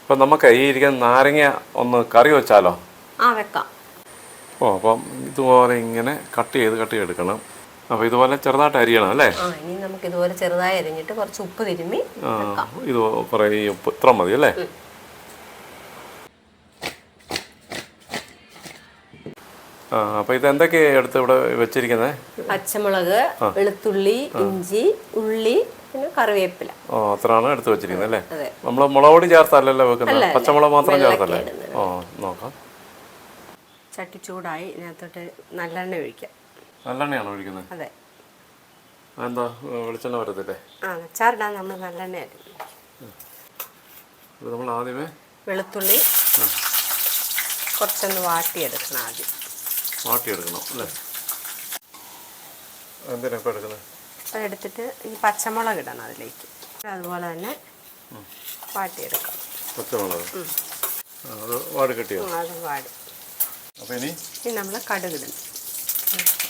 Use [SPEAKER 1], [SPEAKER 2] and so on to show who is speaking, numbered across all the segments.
[SPEAKER 1] അപ്പം നമുക്ക് ഈ ഇരിക്കുന്ന നാരങ്ങ ഒന്ന് കറി വെച്ചാലോ?
[SPEAKER 2] വെക്കാം.
[SPEAKER 1] അപ്പം ഇതുപോലെ ഇങ്ങനെ കട്ട് ചെയ്ത് എടുക്കണം. അപ്പോൾ ഇതുപോലെ ചെറുതായിട്ട് അരിയണം അല്ലേ?
[SPEAKER 2] ഇനി നമുക്ക് ഇതുപോലെ ചെറുതായി അരിഞ്ഞിട്ട് കുറച്ച് ഉപ്പ് തിരുമ്മി
[SPEAKER 1] ഇത് കുറേ ഈ ഉപ്പ് ഇത്ര മതി അല്ലേ? അപ്പോൾ ഇത് എന്തൊക്കെയാണ് എടുത്ത് ഇവിടെ വെച്ചിരിക്കുന്നത്?
[SPEAKER 2] പച്ചമുളക്, വെളുത്തുള്ളി, ഇഞ്ചി, ഉള്ളി, പിന്നെ കറിവേപ്പില.
[SPEAKER 1] അത്രയാണ് എടുത്ത് വെച്ചിരിക്കുന്നത് അല്ലേ? നമ്മൾ മുളക് പൊടി ചേർത്തല്ലല്ലോ വെക്കുന്നത്, പച്ചമുളക് മാത്രം ചേർത്തല്ലേ? നോക്കാം.
[SPEAKER 2] ചട്ടി ചൂടായി, ഇതിനകത്തോട്ട് നല്ലെണ്ണ ഒഴിക്കാം.
[SPEAKER 1] നല്ലെണ്ണയാണോ ഒഴിക്കുന്നത്?
[SPEAKER 2] അതെ.
[SPEAKER 1] എന്താ വെളിച്ചെണ്ണ വരത്തില്ലേ?
[SPEAKER 2] അച്ചാറിടാൻ നമ്മൾ നല്ലെണ്ണയായിരുന്നു.
[SPEAKER 1] നമ്മൾ ആദ്യമേ
[SPEAKER 2] വെളുത്തുള്ളി കുറച്ചൊന്ന് വാട്ടിയെടുക്കണം. ആദ്യം
[SPEAKER 1] വാട്ടിയെടുക്കണം അല്ലേ? എന്തിനാ ഇപ്പോൾ എടുക്കുന്നത്?
[SPEAKER 2] അതെടുത്തിട്ട് ഈ പച്ചമുളക് ഇടണം അതിലേക്ക്. അതുപോലെ തന്നെ വാട്ടിയെടുക്കാം.
[SPEAKER 1] പച്ചമുളക് അത് വാടി കിട്ടിയോ?
[SPEAKER 2] അത് വാടി.
[SPEAKER 1] അപ്പോൾ ഇനി
[SPEAKER 2] നമ്മൾ കടുക് ഇടണം.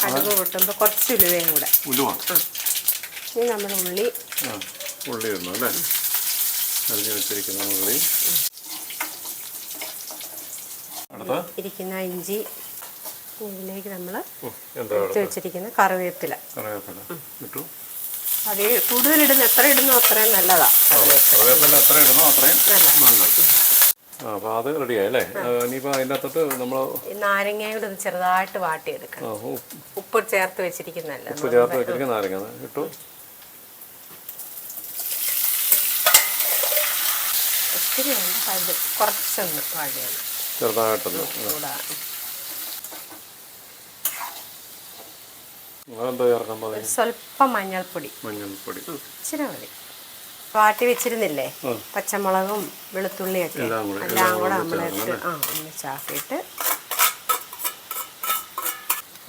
[SPEAKER 2] കടുക് പൊട്ടുമ്പോൾ കുറച്ച് ഉലുവയും കൂടെ.
[SPEAKER 1] ഉലുവ.
[SPEAKER 2] ഇനി നമ്മൾ ഉള്ളി
[SPEAKER 1] ഇടണം അല്ലേ? അരിഞ്ഞ് വെച്ചിരിക്കുന്ന ഉള്ളി.
[SPEAKER 2] ഇരിക്കുന്ന ഇഞ്ചി. ഇതിലേക്ക് നമ്മൾ എടുത്ത് വെച്ചിരിക്കുന്ന കറിവേപ്പില
[SPEAKER 1] ഇട്ടു.
[SPEAKER 2] അത് കൂടുതലിടുന്ന എത്ര ഇടുന്നോ അത്രയും നല്ലതാണ്.
[SPEAKER 1] കറിവേപ്പില എത്ര ഇടുന്നോ അത്രയും നല്ലത്. അപ്പോൾ അത് റെഡിയായി അല്ലേ? ഇനിയിപ്പോൾ അതിൻ്റെ അകത്തോട്ട് നമ്മൾ
[SPEAKER 2] നാരങ്ങയോട് ചെറുതായിട്ട് വാട്ടിയെടുക്കണം. ഉപ്പ് ചേർത്ത് വെച്ചിരിക്കുന്നതല്ല.
[SPEAKER 1] ഉപ്പ് ചേർത്ത് വെച്ചിരിക്കുന്ന നാരങ്ങ ഇട്ടു.
[SPEAKER 2] ഒത്തിരി വേണ്ട, കുറച്ചൊന്ന് വാടിയാണ്
[SPEAKER 1] ചെറുതായിട്ടൊന്ന്.
[SPEAKER 2] സ്വല്പം മഞ്ഞൾപ്പൊടി ഇച്ചിരി മതി. വാട്ടി വെച്ചിരുന്നില്ലേ പച്ചമുളകും വെളുത്തുള്ളിയൊക്കെ, എല്ലാം കൂടെ നമ്മളിട്ട് ഒന്നിച്ചാക്കിയിട്ട്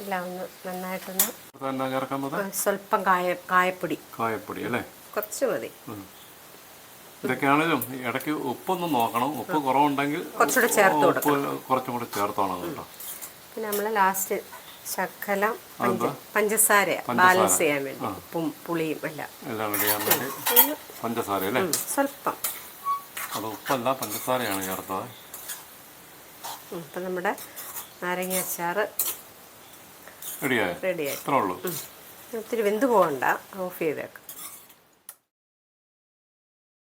[SPEAKER 2] എല്ലാം ഒന്ന് നന്നായിട്ടൊന്ന് സ്വല്പം കായപ്പൊടി
[SPEAKER 1] അല്ലേ?
[SPEAKER 2] കുറച്ച് മതി.
[SPEAKER 1] ഇതൊക്കെയാണെങ്കിലും ഇടയ്ക്ക് ഉപ്പൊന്നും നോക്കണം. ഉപ്പ് കുറവുണ്ടെങ്കിൽ
[SPEAKER 2] കുറച്ചുകൂടെ ചേർത്ത് കൊടുക്കണം.
[SPEAKER 1] കുറച്ചും കൂടെ ചേർത്തോണം കേട്ടോ.
[SPEAKER 2] പിന്നെ നമ്മൾ ലാസ്റ്റ് ശകലം പഞ്ചസാര ബാലൻസ് ചെയ്യാൻ വേണ്ടി ഉപ്പും പുളിയും എല്ലാം
[SPEAKER 1] ചെയ്യാൻ വേണ്ടി പഞ്ചസാര അല്ലേ?
[SPEAKER 2] സ്വല്പം.
[SPEAKER 1] അത് ഉപ്പല്ല, പഞ്ചസാരയാണ് ചേർത്തത്.
[SPEAKER 2] ഇപ്പം നമ്മുടെ നാരങ്ങ അച്ചാറ് റെഡിയായി.
[SPEAKER 1] ഇത്രേ ഉള്ളൂ.
[SPEAKER 2] ഒത്തിരി വെന്ത് പോകണ്ട, ഓഫ് ചെയ്തേക്കാം.